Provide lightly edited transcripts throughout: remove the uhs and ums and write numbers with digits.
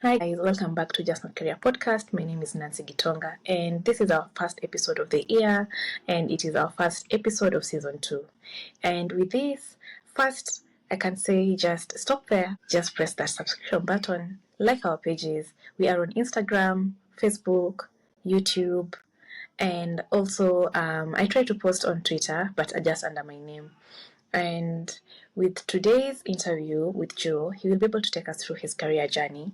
Hi guys, welcome back to Just Not Career podcast. My name is Nancy Gitonga, and this is our first episode of the year, and it is our first episode of season 2. And with this, first, I can say just stop there, just press that subscription button, like our pages. We are on Instagram, Facebook, YouTube, and also I try to post on Twitter, but just under my name. And with today's interview with Joe, he will be able to take us through his career journey.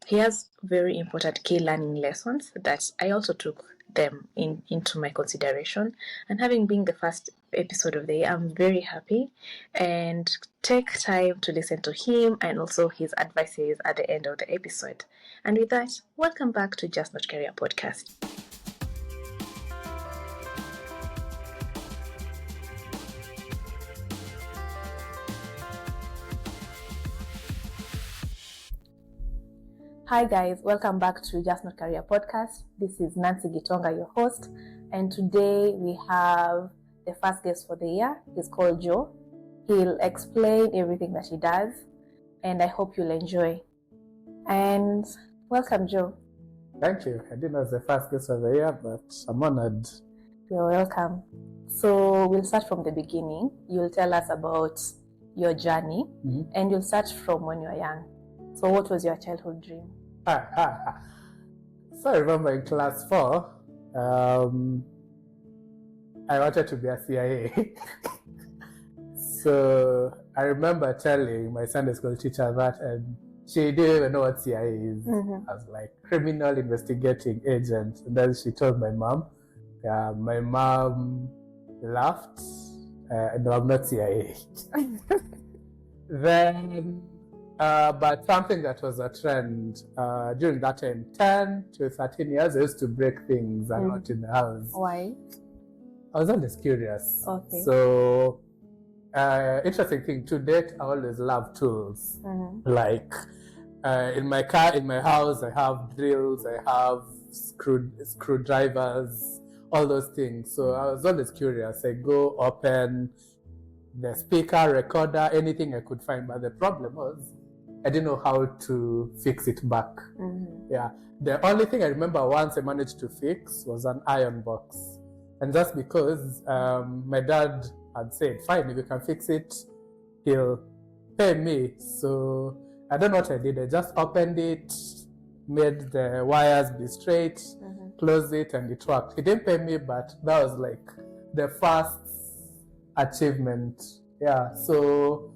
He has very important key learning lessons that I also took them into my consideration. And having been the first episode of the year, I'm very happy and take time to listen to him and also his advices at the end of the episode. And with that, welcome back to Just Not Career podcast. Hi guys, welcome back to Just Not Career podcast. This is Nancy Gitonga, your host, and today we have the first guest for the year. He's called Joe. He'll explain everything that he does, and I hope you'll enjoy. And welcome, Joe. Thank you. I didn't know it was the first guest of the year, but I'm honored. You're welcome. So we'll start from the beginning. You'll tell us about your journey, and you'll start from when you were young. So what was your childhood dream? So I remember in class 4, I wanted to be a CIA. So I remember telling my Sunday school teacher that, and she didn't even know what CIA is. I was like, criminal investigating agent. And then she told my mom. My mom laughed. No, I'm not CIA. Then... but something that was a trend during that time, 10 to 13 years, I used to break things a lot in the house. Why? I was always curious. Okay. So, interesting thing, to date, I always love tools. Like, in my car, in my house, I have drills, I have screwdrivers, all those things. So I was always curious. I go open the speaker, recorder, anything I could find. But the problem was, I didn't know how to fix it back. Yeah. The only thing I remember once I managed to fix was an iron box. And that's because my dad had said, fine, if you can fix it, he'll pay me. So I don't know what I did. I just opened it, made the wires be straight, closed it, and it worked. He didn't pay me, but that was like the first achievement. Yeah. So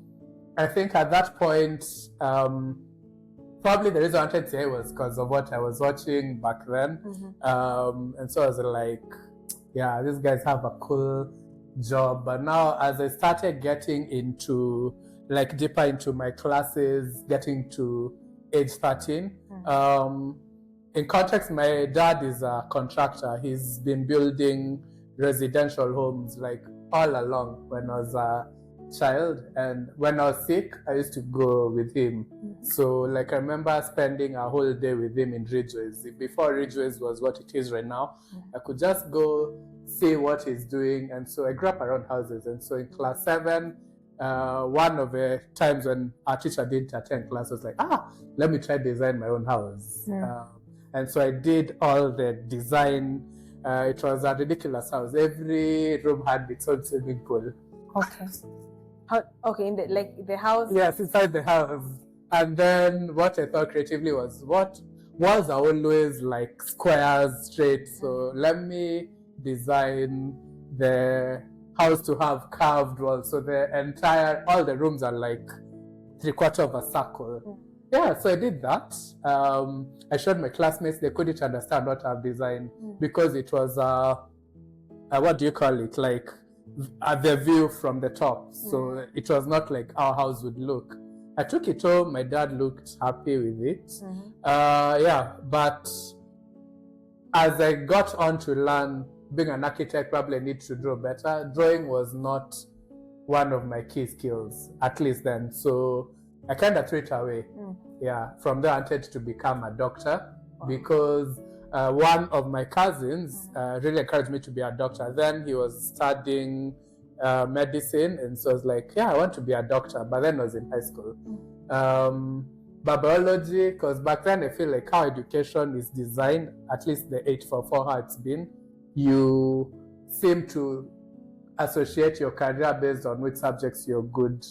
I think at that point, probably the reason I wanted to say was because of what I was watching back then. And so I was like, yeah, these guys have a cool job. But now as I started getting into, like, deeper into my classes, getting to age 13, in context, my dad is a contractor. He's been building residential homes, like, all along when I was a child. And when I was sick, I used to go with him. So, like, I remember spending a whole day with him in Ridgeways. Before Ridgeways was what it is right now, I could just go see what he's doing. And so I grew up around houses. And so in class 7, one of the times when our teacher didn't attend class, I was like, let me try design my own house. And so I did all the design. It was a ridiculous house. Every room had its own swimming pool. Okay. Okay, in the house? Yes, inside the house. And then what I thought creatively was, what walls are always like squares, straight. So let me design the house to have curved walls. So all the rooms are like 3/4 of a circle. Yeah, so I did that. I showed my classmates. They couldn't understand what I've designed because it was what do you call it? Like the view from the top. So it was not like our house would look. I took it home. My dad looked happy with it. Yeah, but as I got on to learn, being an architect, probably I need to draw better. Drawing was not one of my key skills, at least then. So I kind of threw it away. Yeah, from there I wanted to become a doctor because one of my cousins really encouraged me to be a doctor. Then he was studying medicine, and so I was like, yeah, I want to be a doctor. But then I was in high school. But biology, because back then I feel like how education is designed, at least the 844 how it's been, you seem to associate your career based on which subjects you're good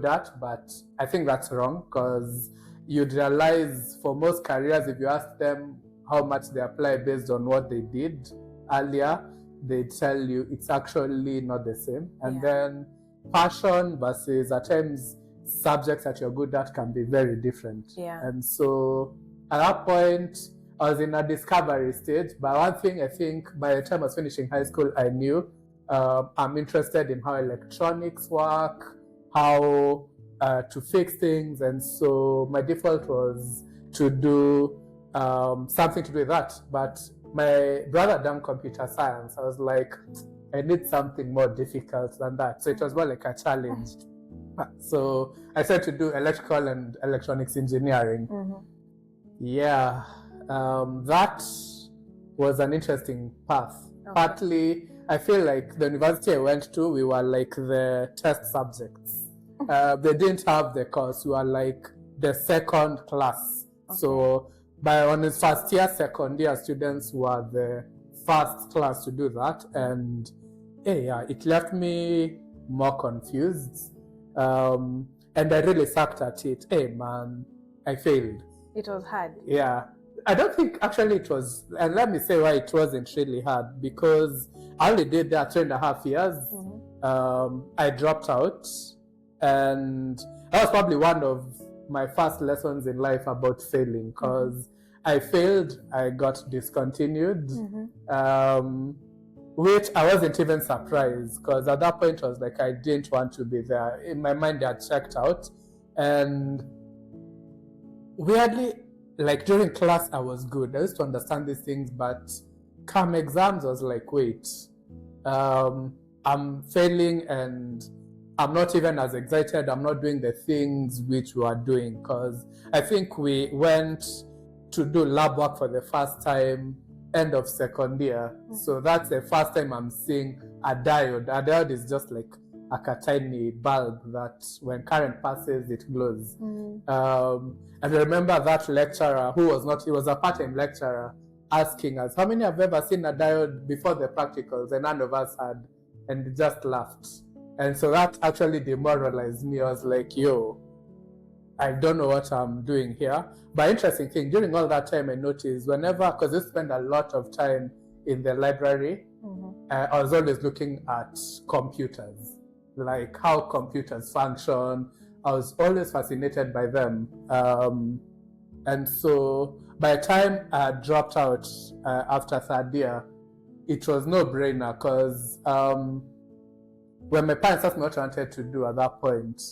at, but I think that's wrong, because you'd realize for most careers, if you ask them how much they apply based on what they did earlier, they tell you it's actually not the same. And then passion versus at times subjects that you're good at can be very different. And so at that point, I was in a discovery stage. But one thing I think by the time I was finishing high school, I knew I'm interested in how electronics work, how to fix things. And so my default was to do something to do with that. But my brother done computer science. I was like, I need something more difficult than that. So it was more like a challenge. So I started to do electrical and electronics engineering. Yeah, that was an interesting path. Partly, I feel like the university I went to, we were like the test subjects. They didn't have the course. We were like the second class. So on the first year, second year, students were the first class to do that. And it left me more confused. And I really sucked at it. Hey, man, I failed. It was hard. Yeah. I don't think actually it was, and let me say why it wasn't really hard, because I only did that 3.5 years. I dropped out, and that was probably one of my first lessons in life about failing, because I failed, I got discontinued, which I wasn't even surprised, because at that point I was like, I didn't want to be there. In my mind, I had checked out, and weirdly, like during class, I was good. I used to understand these things, but come exams, I was like, wait, I'm failing and I'm not even as excited. I'm not doing the things which we are doing, because I think we went to do lab work for the first time end of second year. So that's the first time I'm seeing a diode. A diode is just like a tiny bulb that when current passes, it glows. And I remember that lecturer, he was a part-time lecturer, asking us, how many have ever seen a diode before the practicals? And none of us had, and he just laughed. And so that actually demoralized me. I was like, yo, I don't know what I'm doing here. But interesting thing, during all that time I noticed because I spend a lot of time in the library, I was always looking at computers, like how computers function. I was always fascinated by them. And so by the time I dropped out after third year, it was no brainer, because when my parents asked me what I wanted to do at that point,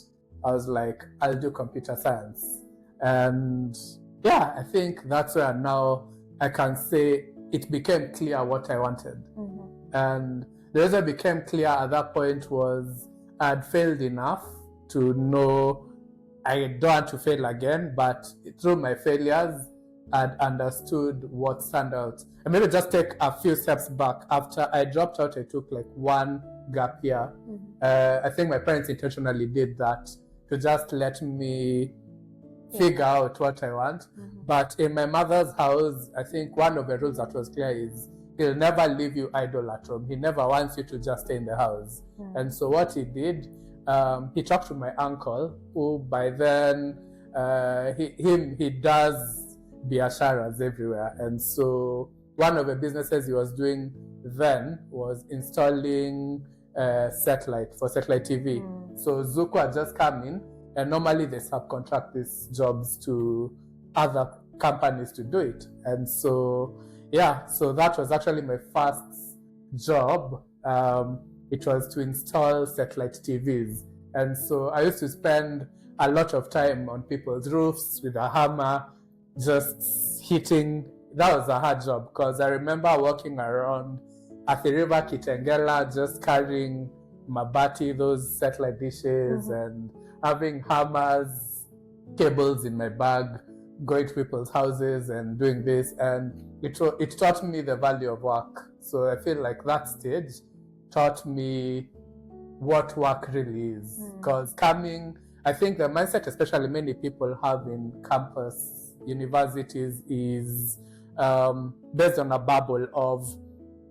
I was like, I'll do computer science. And yeah, I think that's where now I can say it became clear what I wanted. And the reason it became clear at that point was I'd failed enough to know I don't want to fail again, but through my failures, I'd understood what stand out. And maybe just take a few steps back. After I dropped out, I took like one gap year. I think my parents intentionally did that to just let me figure out what I want. But in my mother's house, I think one of the rules that was clear is he'll never leave you idle at home. He never wants you to just stay in the house. And so what he did, he talked to my uncle, who by then, he does biasharas everywhere. And so one of the businesses he was doing then was installing satellite TV. So Zuko had just come in, and normally they subcontract these jobs to other companies to do it. And so, so that was actually my first job. It was to install satellite TVs. And so I used to spend a lot of time on people's roofs with a hammer, just hitting. That was a hard job, because I remember walking around at the river Kitengela, just carrying mabati, those satellite dishes, and having hammers, cables in my bag, going to people's houses and doing this. And it taught me the value of work. So I feel like that stage taught me what work really is. Because I think the mindset, especially many people have in campus universities, is based on a bubble of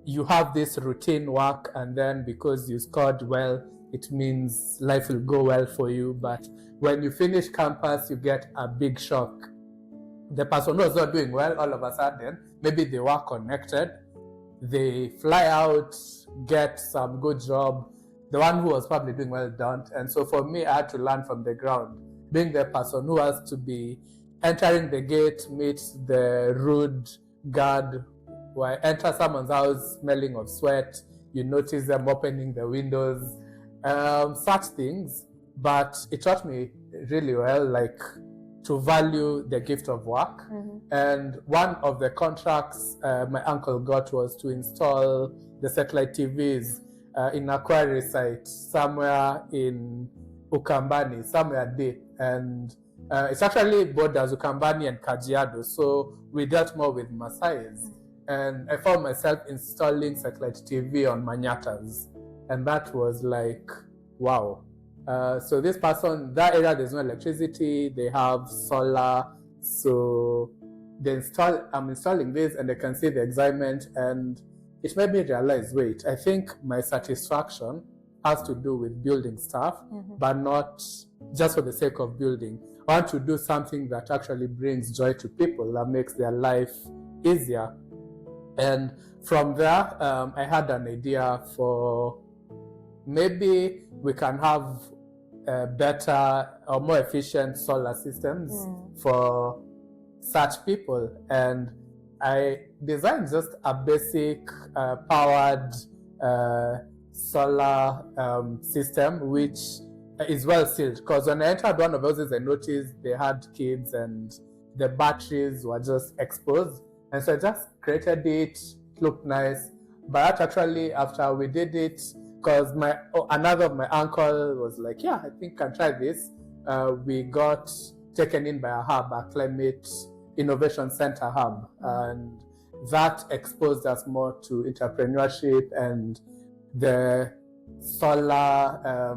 you have this routine work, and then because you scored well, it means life will go well for you. But when you finish campus, you get a big shock. The person who's not doing well, all of a sudden, maybe they were connected, they fly out, get some good job. The one who was probably doing well don't. And so for me, I had to learn from the ground, being the person who has to be entering the gate, meet the rude guard. When I enter someone's house smelling of sweat, you notice them opening the windows, such things. But it taught me really well, like, to value the gift of work. And one of the contracts my uncle got was to install the satellite TVs in a quarry site somewhere in Ukambani, somewhere deep. And it's actually borders Ukambani and Kajiado, so we dealt more with Maasais. And I found myself installing satellite TV on Manyatas. And that was like, wow. So this person, that area, there's no electricity, they have solar. So I'm installing this, and they can see the excitement. And it made me realize, wait, I think my satisfaction has to do with building stuff, but not just for the sake of building. I want to do something that actually brings joy to people, that makes their life easier. And from there, I had an idea for maybe we can have better or more efficient solar systems for such people. And I designed just a basic powered solar system, which is well sealed. Because when I entered one of those, I noticed they had kids and the batteries were just exposed. And so I just created it, looked nice. But actually, after we did it, because another of my uncle was like, yeah, I think I can try this. We got taken in by a hub, a climate innovation center hub. And that exposed us more to entrepreneurship and the solar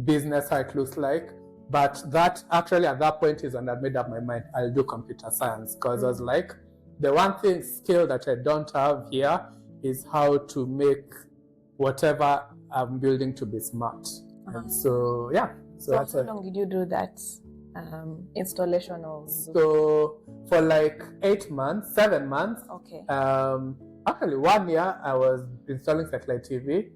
business, how it looks like. But that actually at that point is when I made up my mind, I'll do computer science. Because I was like, the one skill that I don't have here is how to make whatever I'm building to be smart. And so, yeah. So how long did you do that installation of? So for like 7 months. Okay. Actually 1 year I was installing satellite TV.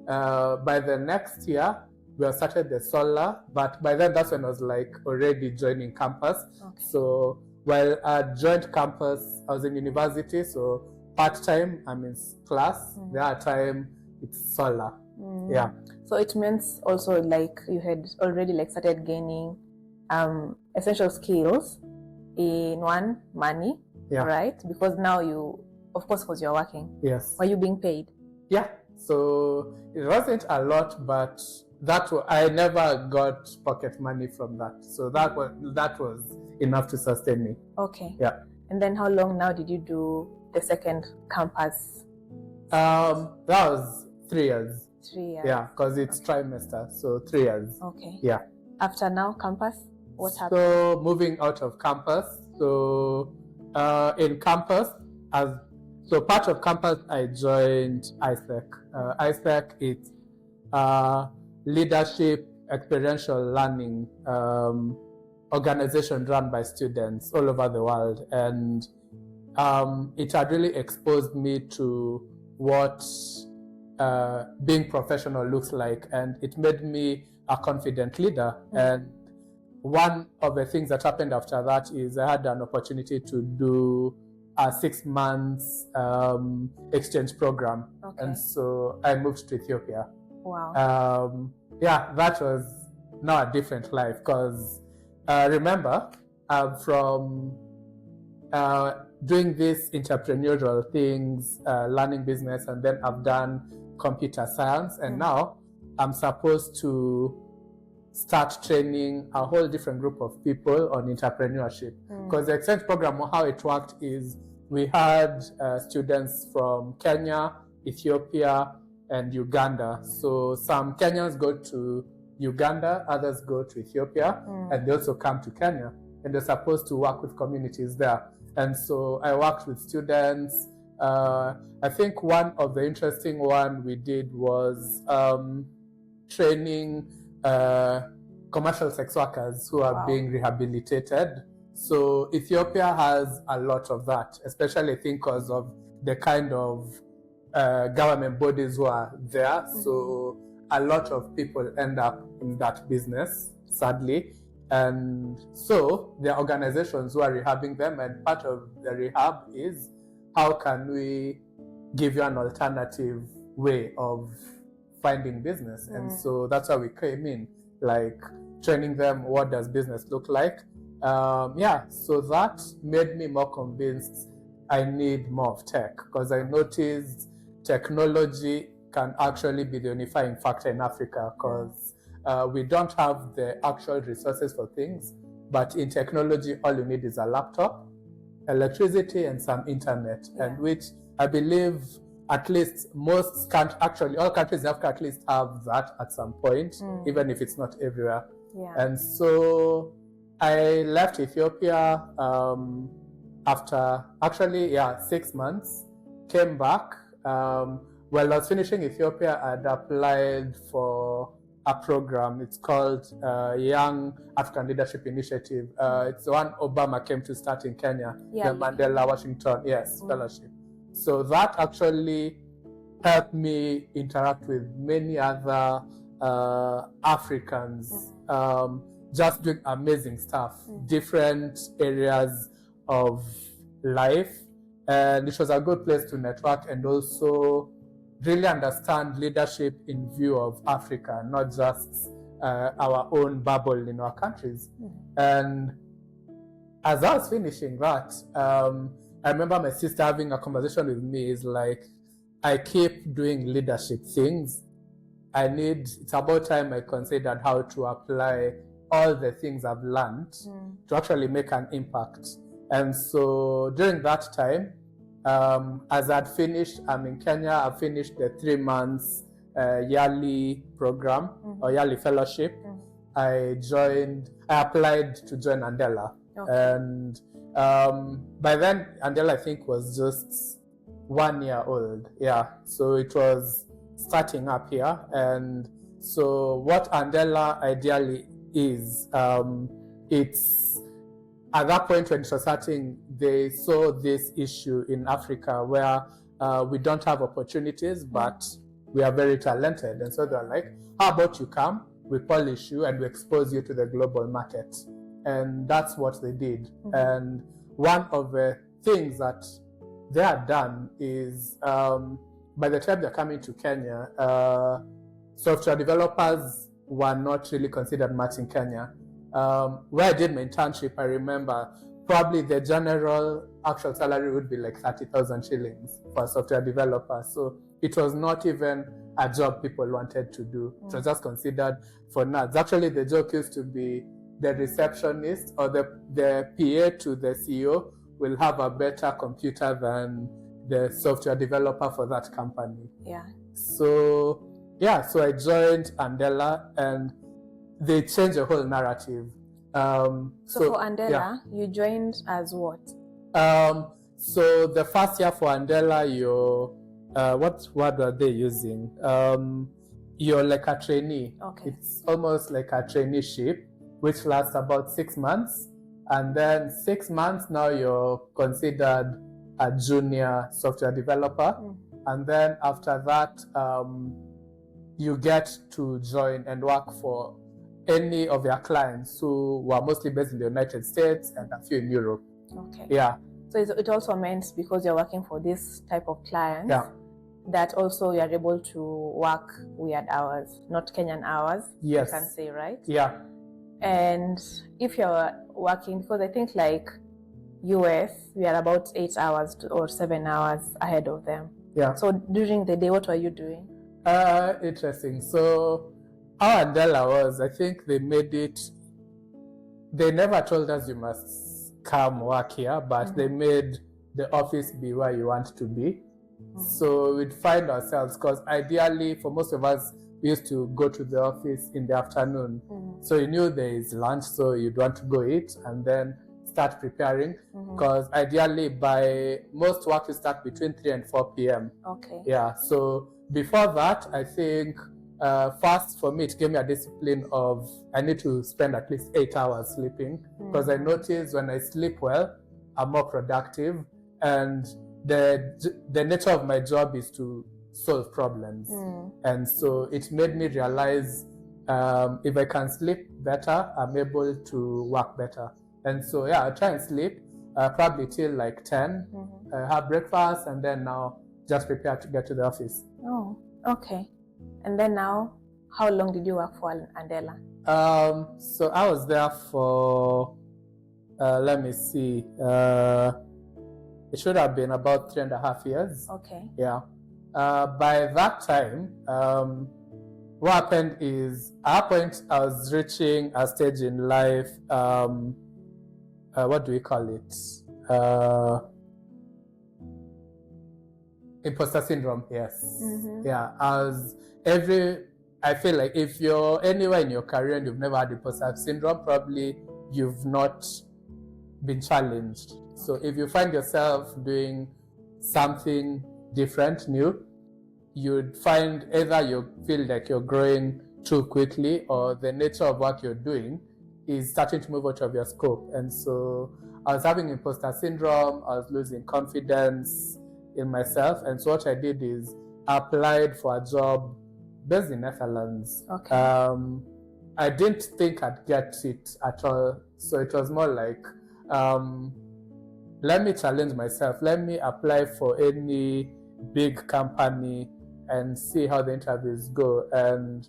By the next year, we started the solar, but by then that's when I was like already joining campus. Okay. So while I joined campus, I was in university, so part-time I'm in class, the other time it's solar. Yeah. So it means also like you had already like started gaining essential skills in one, money, right? Because now you, of course, because you're working. Yes. Were you being paid? Yeah. So it wasn't a lot, but I never got pocket money from that. So that was enough to sustain me. Okay. Yeah. And then how long now did you do the second campus? That was 3 years. 3 years. Yeah, because it's trimester, so 3 years. Okay. Yeah. After now, campus, what happened? So moving out of campus, so in campus, so part of campus, I joined ISPEC. ISPEC is leadership experiential learning organization run by students all over the world, and it had really exposed me to what being professional looks like, and it made me a confident leader. And one of the things that happened after that is I had an opportunity to do a 6 months exchange program. Okay. And so I moved to Ethiopia. Wow. Yeah, that was now a different life, because remember, from doing these entrepreneurial things, learning business, and then I've done computer science, and now I'm supposed to start training a whole different group of people on entrepreneurship. Because the exchange program, how it worked is we had students from Kenya, Ethiopia, and Uganda. So some Kenyans go to Uganda, others go to Ethiopia, and they also come to Kenya, and they're supposed to work with communities there. And so I worked with students. I think one of the interesting one we did was training commercial sex workers who are being rehabilitated. So Ethiopia has a lot of that, especially I think because of the kind of government bodies who are there. So a lot of people end up in that business, sadly. And so there are organizations who are rehabbing them, and part of the rehab is how can we give you an alternative way of finding business. And so that's how we came in, like training them, what does business look like. So that made me more convinced I need more of tech, because I noticed technology can actually be the unifying factor in Africa, because we don't have the actual resources for things, but in technology, all you need is a laptop, electricity, and some internet, and which I believe at least most actually all countries in Africa at least have that at some point, even if it's not everywhere. And so I left Ethiopia after 6 months, came back. While I was finishing Ethiopia, I'd applied for a program. It's called Young African Leadership Initiative. It's the one Obama came to start in Kenya, the Mandela Washington Fellowship. So that actually helped me interact with many other Africans, just doing amazing stuff, different areas of life. And it was a good place to network and also really understand leadership in view of Africa, not just our own bubble in our countries. And as I was finishing that, I remember my sister having a conversation with me, is like, I keep doing leadership things. It's about time I considered how to apply all the things I've learned to actually make an impact. And so during that time, as I'd finished, I'm in Kenya, I finished the 3 months yearly program or yearly fellowship. I applied to join Andela. And by then, Andela, I think, was just 1 year old. So it was starting up here. And so what Andela ideally is, it's at that point when it was starting, they saw this issue in Africa where we don't have opportunities, but we are very talented. And so they're like, how about you come, we polish you and we expose you to the global market. And that's what they did. And one of the things that they had done is, by the time they're coming to Kenya, software developers were not really considered much in Kenya. Where I did my internship, I remember probably the general actual salary would be like 30,000 shillings for a software developer. So it was not even a job people wanted to do. It was just considered for nerds. Actually, the joke used to be the receptionist or the PA to the CEO will have a better computer than the software developer for that company. So I joined Andela, and they changed the whole narrative. So for Andela, you joined as what? So the first year for Andela, what word are they using? You're like a trainee. It's almost like a traineeship, which lasts about 6 months. And then 6 months, now you're considered a junior software developer. And then after that, you get to join and work for any of your clients who were mostly based in the United States and a few in Europe. So it also meant, because you're working for this type of clients, that also you're able to work weird hours, not Kenyan hours, you can say, right? And if you're working, because I think like US, we are about 8 hours or 7 hours ahead of them. So during the day, what were you doing? Interesting. So how Andela was, I think they never told us you must come work here, but they made the office be where you want to be. So we'd find ourselves, because ideally for most of us, we used to go to the office in the afternoon. So you knew there is lunch, so you'd want to go eat and then start preparing. Because ideally, by most work, you start between 3 and 4 p.m. Okay. Yeah. So before that, I think first for me, it gave me a discipline of I need to spend at least 8 hours sleeping. Because I notice when I sleep well, I'm more productive. And the nature of my job is to solve problems. And so it made me realize if I can sleep better, I'm able to work better. And so, yeah, I try and sleep probably till like 10, have breakfast, and then now just prepare to get to the office. Oh, okay. And then now, how long did you work for Andela? So I was there for, let me see, it should have been about 3.5 years. Okay. Yeah. By that time, what happened is at a point I was reaching a stage in life, what do we call it? Imposter syndrome, yes. Yeah, I feel like if you're anywhere in your career and you've never had imposter syndrome, probably you've not been challenged. So if you find yourself doing something different, new, you'd find either you feel like you're growing too quickly or the nature of what you're doing is starting to move out of your scope. And so I was having imposter syndrome, I was losing confidence in myself. And so what I did is I applied for a job based in Netherlands. Okay. I didn't think I'd get it at all. So it was more like, let me challenge myself. Let me apply for any big company and see how the interviews go. And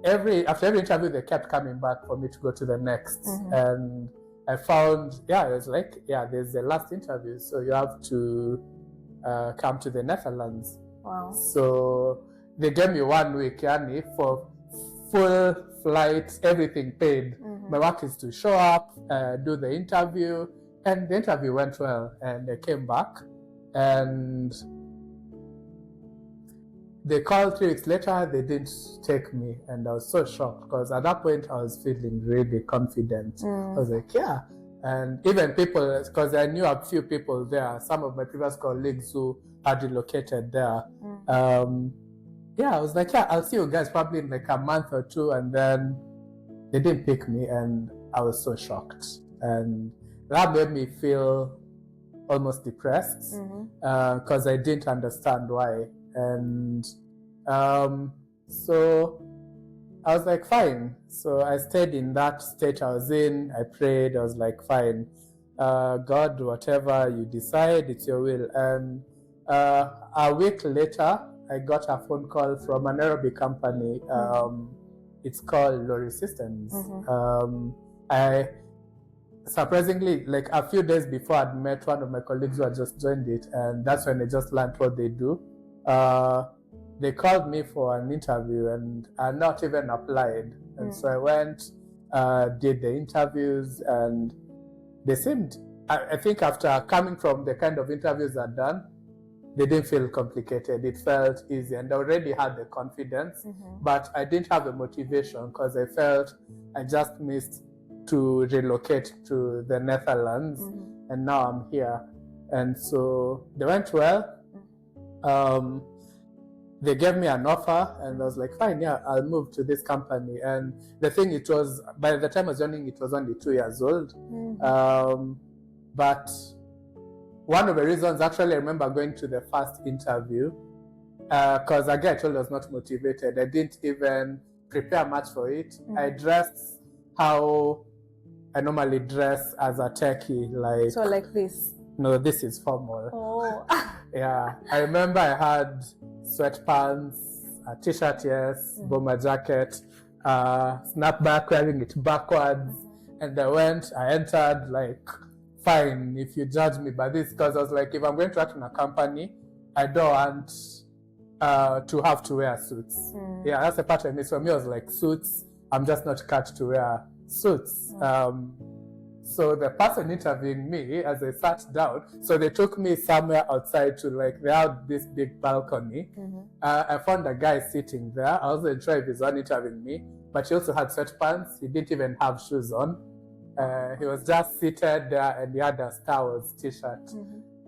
after every interview, they kept coming back for me to go to the next. And I found, it was like, there's the last interview, so you have to come to the Netherlands. Wow. So they gave me 1 week, Yani, for full flight, everything paid. My work is to show up, do the interview, and the interview went well. And I came back, and they called 3 weeks later, they didn't take me. And I was so shocked because at that point I was feeling really confident. I was like, yeah. And even people, because I knew a few people there, some of my previous colleagues who had relocated there. I was like, I'll see you guys probably in like a month or 2. And then they didn't pick me and I was so shocked. And that made me feel almost depressed because I didn't understand why. And so I was like, fine. So I stayed in that state I was in. I prayed. I was like, fine. God, whatever you decide, it's your will. And a week later, I got a phone call from a Nairobi company. It's called Lori Systems. I surprisingly, like a few days before, I'd met one of my colleagues who had just joined it, and that's when I just learned what they do. They called me for an interview, and I not even applied. And so I went, did the interviews, and they seemed, I think after coming from the kind of interviews I'd done, they didn't feel complicated. It felt easy, and I already had the confidence, but I didn't have the motivation because I felt I just missed to relocate to the Netherlands, and now I'm here. And so they went well. They gave me an offer, and I was like, fine, I'll move to this company. And the thing, it was, by the time I was joining, it was only 2 years old. But one of the reasons, actually, I remember going to the first interview, because again, I told you I was not motivated. I didn't even prepare much for it. I dressed how I normally dress as a techie. So like this? No, this is formal. Oh. Yeah, I remember I had sweatpants, a t-shirt, yes, bomber jacket, snapback, wearing it backwards. And I entered like, fine, if you judge me by this, because I was like, if I'm going to work in a company, I don't want to have to wear suits. Yeah, that's the pattern. So for me, I was like, suits, I'm just not cut to wear suits. So the person interviewing me, as I sat down, so they took me somewhere outside to they had this big balcony. I found a guy sitting there. I wasn't sure if he's one interviewing me, but he also had sweatpants. He didn't even have shoes on. He was just seated there, and he had a Star Wars t-shirt.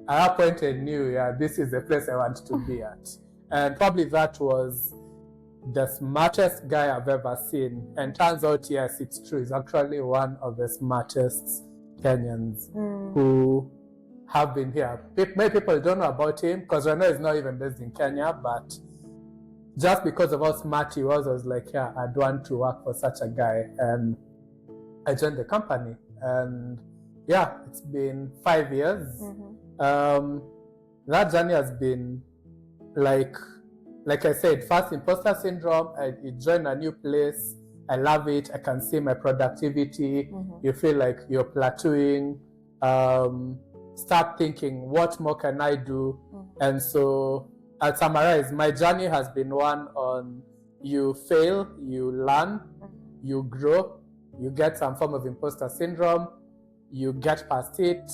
At that point, I knew, this is the place I want to be at. And probably that was the smartest guy I've ever seen. And turns out, yes, it's true. He's actually one of the smartest Kenyans who have been here. Many people don't know about him because I know he's not even based in Kenya, but just because of how smart he was, I was like, yeah, I'd want to work for such a guy. And I joined the company. And yeah, it's been 5 years. That journey has been like I said, first imposter syndrome. You join a new place. I love it. I can see my productivity. You feel like you're plateauing. Start thinking, what more can I do? And so I'll summarize. My journey has been one on you fail, you learn, you grow, you get some form of imposter syndrome, you get past it,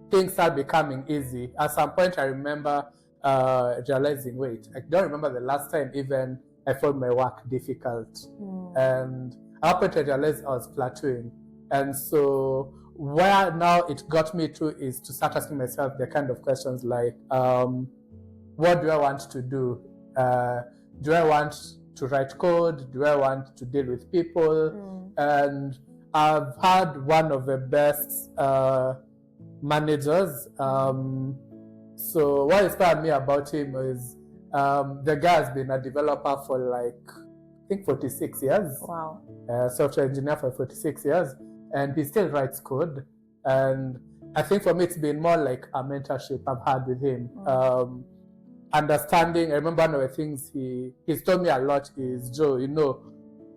things start becoming easy. At some point, I remember realizing, wait, I don't remember the last time even I found my work difficult. And at that point, I realized I was plateauing. And so where now it got me to is to start asking myself the kind of questions like, what do I want to do? Do I want to write code? Do I want to deal with people? And I've had one of the best managers. So what inspired me about him is the guy has been a developer for I think 46 years. Wow. Software engineer for 46 years. And he still writes code. And I think for me, it's been more like a mentorship I've had with him. Understanding, I remember one of the things he's told me a lot is, Joe,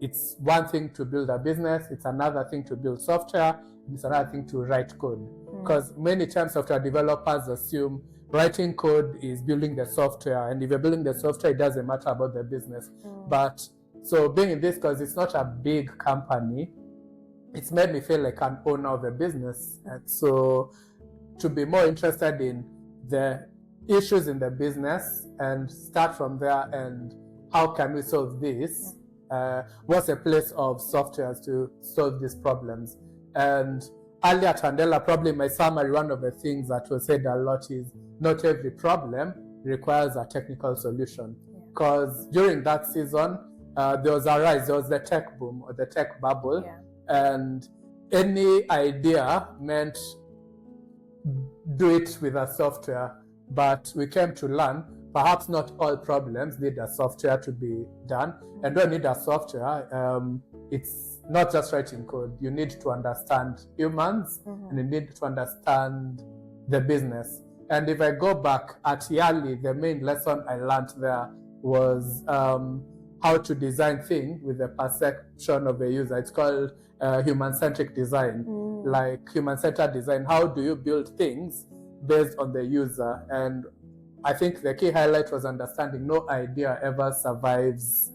it's one thing to build a business, it's another thing to build software, it's another thing to write code. Because many times software developers assume writing code is building the software, and if you're building the software, it doesn't matter about the business. But so being in this, because it's not a big company, it's made me feel like an owner of a business. And so to be more interested in the issues in the business and start from there, and how can we solve this? What's a place of softwares to solve these problems? And earlier at Andela, probably my summary, one of the things that was said a lot is not every problem requires a technical solution. Because during that season, there was the tech boom or the tech bubble. And any idea meant do it with a software. But we came to learn perhaps not all problems need a software to be done. And when you need a software, it's not just writing code. You need to understand humans and you need to understand the business. And if I go back at Yali, the main lesson I learned there was how to design things with the perception of the user. It's called human-centric design, like human-centered design. How do you build things based on the user? And I think the key highlight was understanding no idea ever survives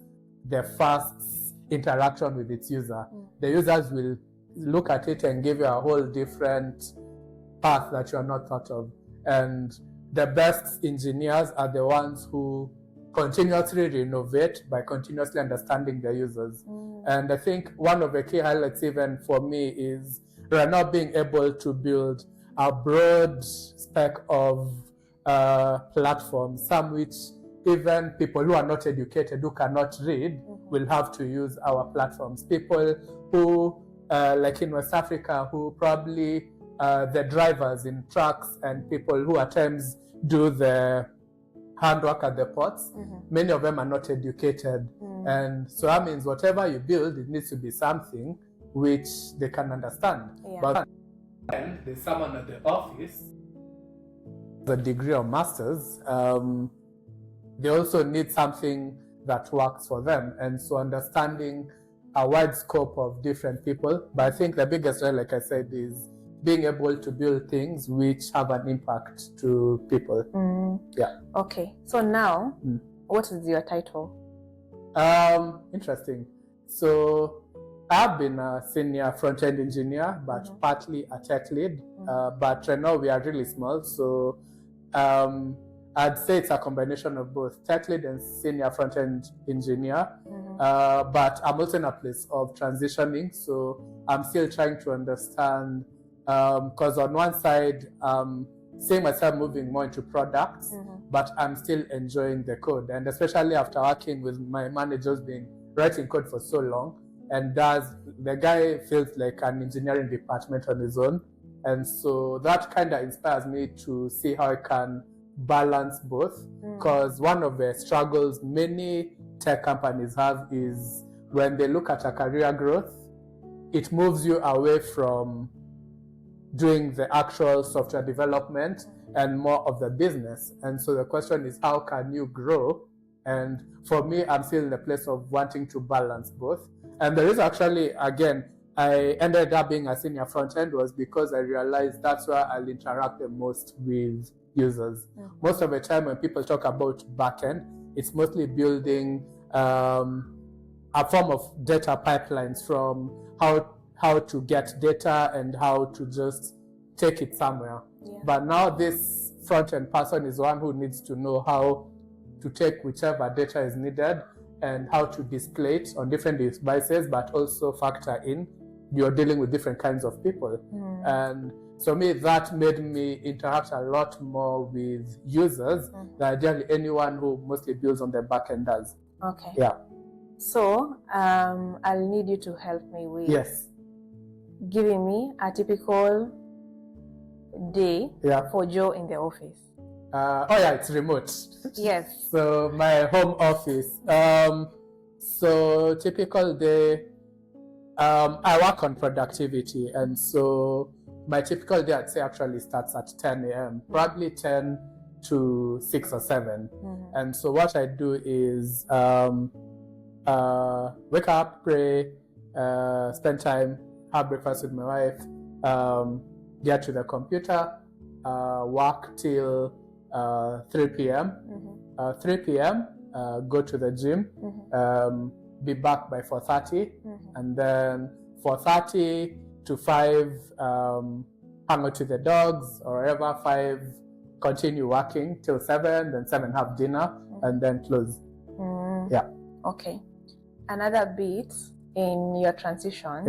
the first interaction with its user. The users will look at it and give you a whole different path that you are not thought of. And the best engineers are the ones who continuously renovate by continuously understanding their users. And I think one of the key highlights even for me is right now being able to build a broad spec of platforms, some which even people who are not educated, who cannot read, will have to use our platforms. People who, like in West Africa, who probably the drivers in trucks and people who at times do the handwork at the ports, many of them are not educated. And so that means whatever you build, it needs to be something which they can understand. But then there's someone at the office, the degree or masters, they also need something that works for them. And so understanding a wide scope of different people. But I think the biggest one, like I said, is being able to build things which have an impact to people. Yeah. Okay. So now, what is your title? Interesting. So I've been a senior front-end engineer, but partly a tech lead. But right now we are really small, so I'd say it's a combination of both tech lead and senior front-end engineer. But I'm also in a place of transitioning, so I'm still trying to understand, because on one side, seeing myself moving more into products, but I'm still enjoying the code. And especially after working with my managers being writing code for so long, and the guy feels like an engineering department on his own. And so that kind of inspires me to see how I can balance both. Because one of the struggles many tech companies have is when they look at a career growth, it moves you away from doing the actual software development and more of the business. And so the question is, how can you grow? And for me, I'm still in the place of wanting to balance both. And there is actually, again, I ended up being a senior front end was because I realized that's where I'll interact the most with users. Most of the time when people talk about backend, it's mostly building a form of data pipelines from how to get data and how to just take it somewhere. But now this front-end person is one who needs to know how to take whichever data is needed and how to display it on different devices, but also factor in you're dealing with different kinds of people. And so me, that made me interact a lot more with users than ideally anyone who mostly builds on the back end does. Okay. Yeah. So I'll need you to help me with giving me a typical day for Joe in the office. It's remote. Yes. So my home office. So typical day, I work on productivity, and so my typical day, I'd say, actually starts at 10 a.m., probably 10 to 6 or 7. And so what I do is wake up, pray, spend time, have breakfast with my wife, get to the computer, work till 3 p.m. 3 p.m., go to the gym, be back by 4:30, and then 4:30 to 5, hang out with the dogs or wherever, 5, continue working till 7, then 7 have dinner, and then close. Yeah. Okay. Another bit in your transitions,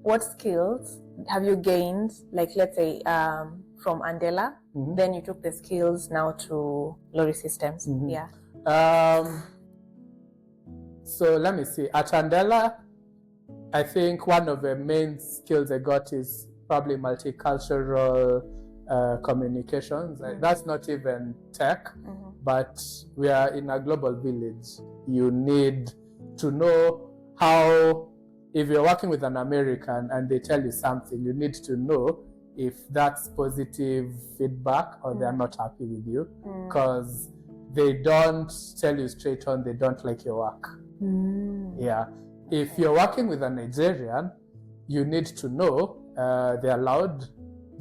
what skills have you gained, like let's say from Andela, then you took the skills now to Lori Systems? So let me see. At Andela, I think one of the main skills I got is probably multicultural communications. That's not even tech, but we are in a global village. You need to know how, if you're working with an American and they tell you something, you need to know if that's positive feedback or they're not happy with you, because they don't tell you straight on they don't like your work. Yeah. If you're working with a Nigerian, you need to know they're loud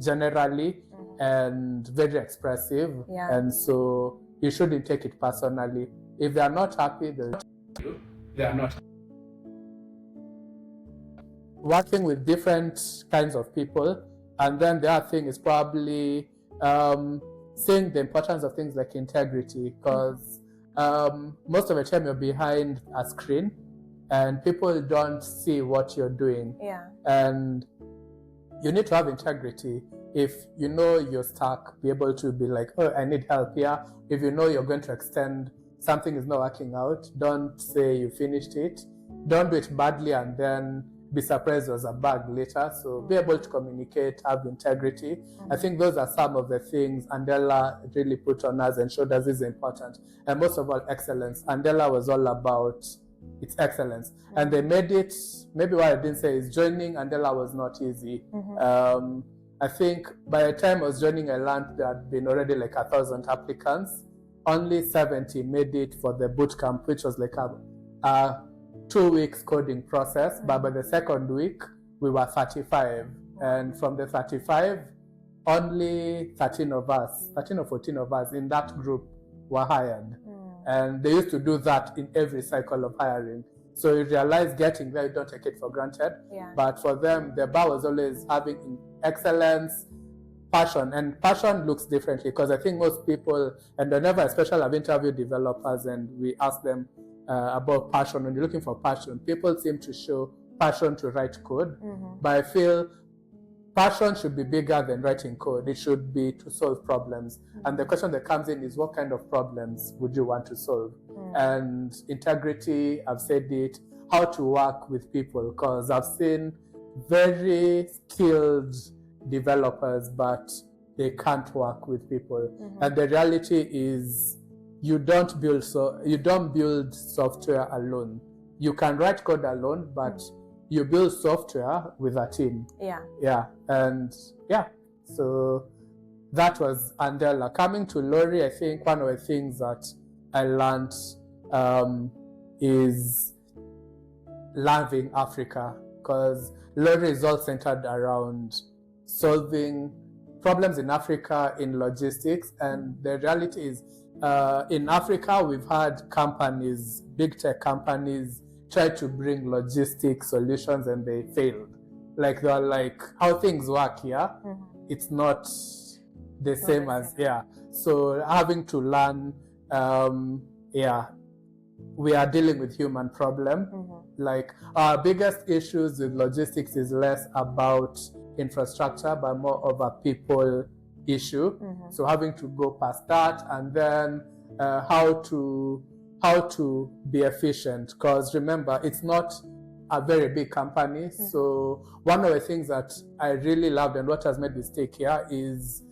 generally and very expressive. And so you shouldn't take it personally. If they're not happy, they're not. Working with different kinds of people. And then the other thing is probably seeing the importance of things like integrity, because most of the time you're behind a screen and people don't see what you're doing. And you need to have integrity. If you know you're stuck, be able to be like, oh, I need help here. If you know you're going to extend, something is not working out, don't say you finished it. Don't do it badly and then be surprised as a bug later. So be able to communicate, have integrity. I think those are some of the things Andela really put on us and showed us is important. And most of all, excellence. Andela was all about its excellence. And they made it, maybe what I didn't say is joining Andela was not easy. I think by the time I was joining, I learned there had been already like 1,000 applicants. Only 70 made it for the bootcamp, which was like a 2 weeks coding process. But by the second week, we were 35. And from the 35, only 13 or 14 of us in that group were hired. And they used to do that in every cycle of hiring. So you realize getting there, you don't take it for granted. Yeah. But for them, the bar was always having excellence, passion. And passion looks differently, because I think most people, and whenever especially I've interviewed developers and we ask them about passion, when you're looking for passion, people seem to show passion to write code. But I feel passion should be bigger than writing code. It should be to solve problems. And the question that comes in is, what kind of problems would you want to solve? And integrity, I've said it, how to work with people, because I've seen very skilled developers, but they can't work with people. And the reality is, you don't build software alone. You can write code alone, but you build software with a team. So that was Andela. Coming to Lori, I think one of the things that I learned is loving Africa, because Lori is all centered around solving problems in Africa in logistics. And the reality is, in Africa, we've had companies, big tech companies, try to bring logistic solutions and they failed. Like, they're like, how things work here, it's not the same as here. So having to learn, we are dealing with human problem. Like, our biggest issues with logistics is less about infrastructure, but more of a people issue. So having to go past that, and then how to be efficient, because remember, it's not a very big company. So one of the things that I really loved and what has made me stick here is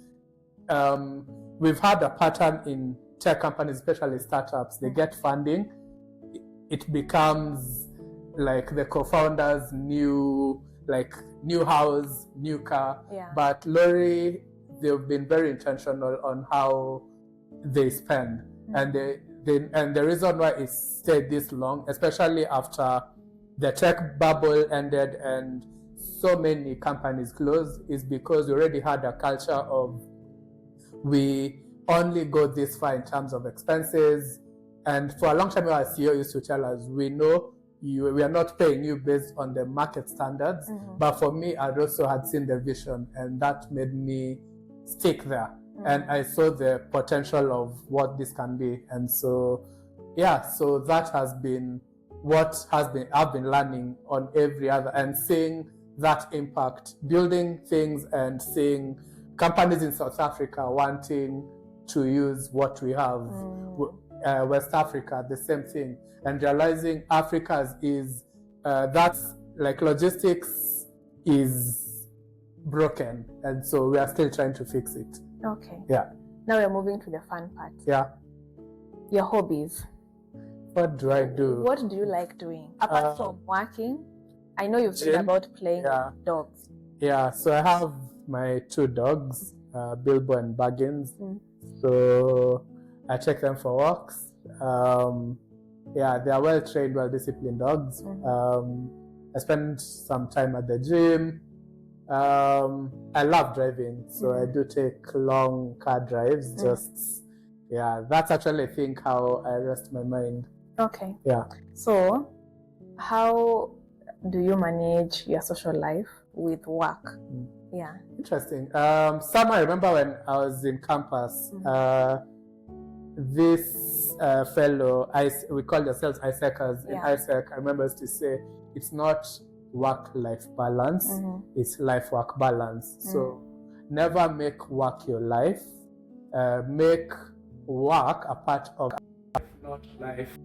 we've had a pattern in tech companies, especially startups. They get funding, it becomes like the co-founders new house, new car. But Lori, they've been very intentional on how they spend. And the reason why it stayed this long, especially after the tech bubble ended and so many companies closed, is because we already had a culture of, we only go this far in terms of expenses. And for a long time, our CEO used to tell us, we know we are not paying you based on the market standards. But for me, I also had seen the vision, and that made me stick there. And I saw the potential of what this can be. And so, so that has been what I've been learning on every other, and seeing that impact, building things and seeing companies in South Africa wanting to use what we have. West Africa, the same thing. And realizing Africa is, that's like logistics is broken. And so we are still trying to fix it. Okay. Yeah. Now we're moving to the fun part. Yeah. Your hobbies. What do I do? What do you like doing? Apart from working, I know you've said about playing with dogs. Yeah, so I have my 2 dogs, Bilbo and Baggins. So I take them for walks. They are well trained, well disciplined dogs. I spend some time at the gym. I love driving, so I do take long car drives. That's actually, I think, how I rest my mind. Okay. Yeah. So, how do you manage your social life with work? Yeah. Interesting. Some I remember when I was in campus, this fellow, we call ourselves ISECers. In ISEC, I remember us to say, it's not work-life balance, it's life-work balance. So never make work your life. Make work a part of life, not life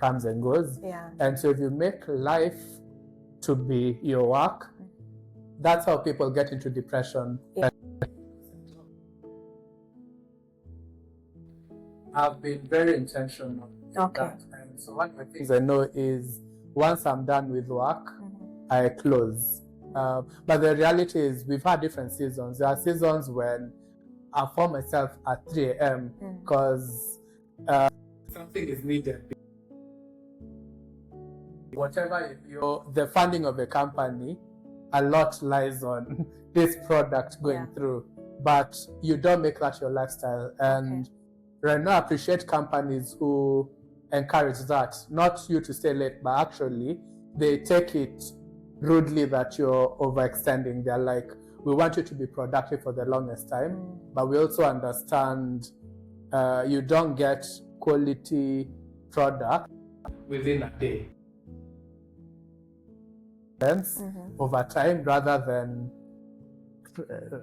comes and goes. And so if you make life to be your work, that's how people get into depression. I've been very intentional. Okay. And so one of the things I know is, once I'm done with work, I close. But the reality is, we've had different seasons. There are seasons when I find myself at 3 a.m. because something is needed. Whatever the funding of a company, a lot lies on this product going through, but you don't make that your lifestyle. And right now, I appreciate companies who encourage that, not you to stay late, but actually they take it rudely that you're overextending. They're like, we want you to be productive for the longest time, but we also understand you don't get quality product within a day. Over time, rather than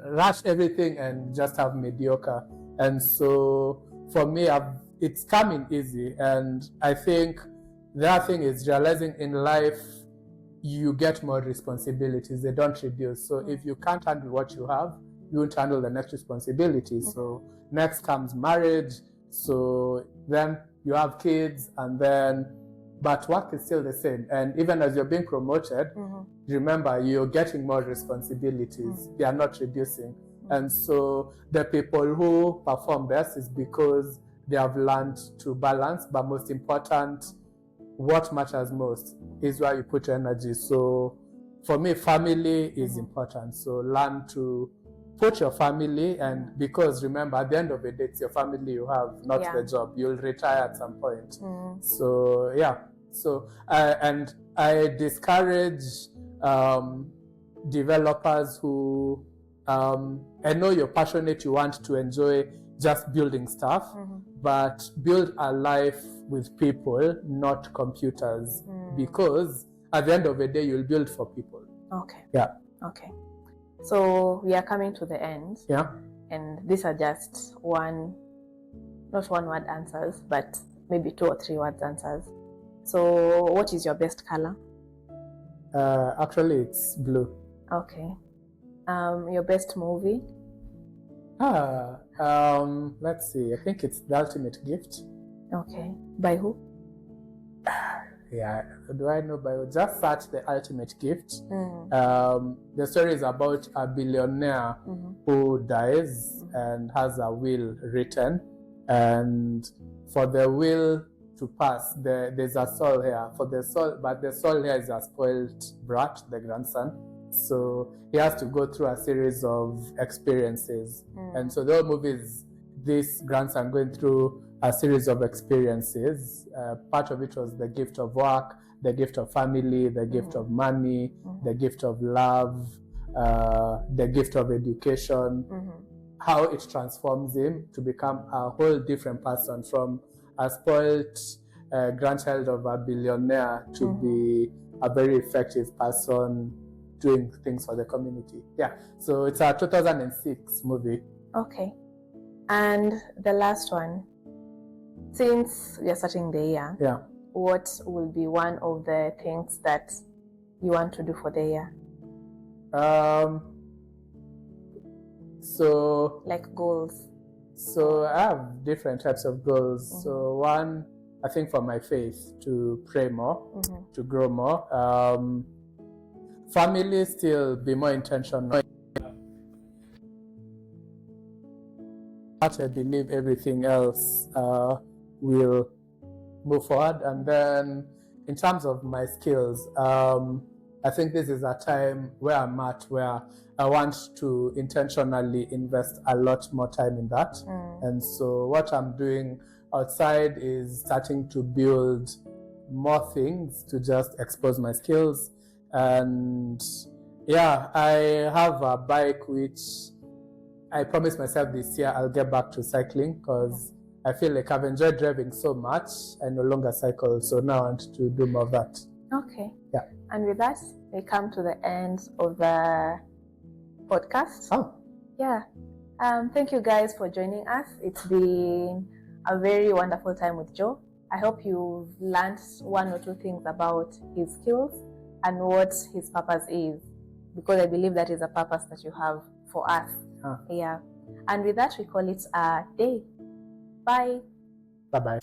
rush everything and just have mediocre. And so for me, it's coming easy. And I think the other thing is realizing in life, you get more responsibilities. They don't reduce. So if you can't handle what you have, you won't handle the next responsibility. So next comes marriage. So then you have kids, and then, but work is still the same. And even as you're being promoted, remember, you're getting more responsibilities. They are not reducing. And so the people who perform best is because they have learned to balance. But most important, what matters most is where you put your energy. So for me, family is important. So learn to put your family, and because remember, at the end of the day, it's your family you have, not the job. You'll retire at some point. So yeah. So and I discourage developers who I know you're passionate, you want to enjoy just building stuff, but build a life with people, not computers, because at the end of the day, you'll build for people. Okay. Yeah. Okay. So we are coming to the end. Yeah. And these are just not one word answers, but maybe 2 or 3 words answers. So what is your best color? Actually, it's blue. Okay. Your best movie? Let's see. I think it's The Ultimate Gift. Okay. By who? Yeah, do I know by who? Just search The Ultimate Gift. The story is about a billionaire who dies and has a will written, and for the will to pass, there's a soul here for the soul, but the soul here is a spoiled brat, the grandson. So he has to go through a series of experiences. And so the whole movie is this grandson going through a series of experiences. Part of it was the gift of work, the gift of family, the gift of money, the gift of love, the gift of education, how it transforms him to become a whole different person, from a spoiled grandchild of a billionaire to be a very effective person doing things for the community. Yeah, so it's a 2006 movie. Okay. And the last one, since we are starting the year, what will be one of the things that you want to do for the year? So like goals. So I have different types of goals. So one, I think for my faith, to pray more, to grow more. Family, still be more intentional. I believe everything else will move forward. And then in terms of my skills, I think this is a time where I'm at, where I want to intentionally invest a lot more time in that. And so what I'm doing outside is starting to build more things to just expose my skills. And yeah, I have a bike which I promised myself this year I'll get back to cycling, because I feel like I've enjoyed driving so much. I no longer cycle, so now I want to do more of that. Okay. Yeah. And with that, we come to the end of the podcast. Oh. Yeah. Thank you guys for joining us. It's been a very wonderful time with Joe. I hope you've learned 1 or 2 things about his skills and what his purpose is, because I believe that is a purpose that you have for us. Yeah. And with that, we call it a day. Bye. Bye-bye.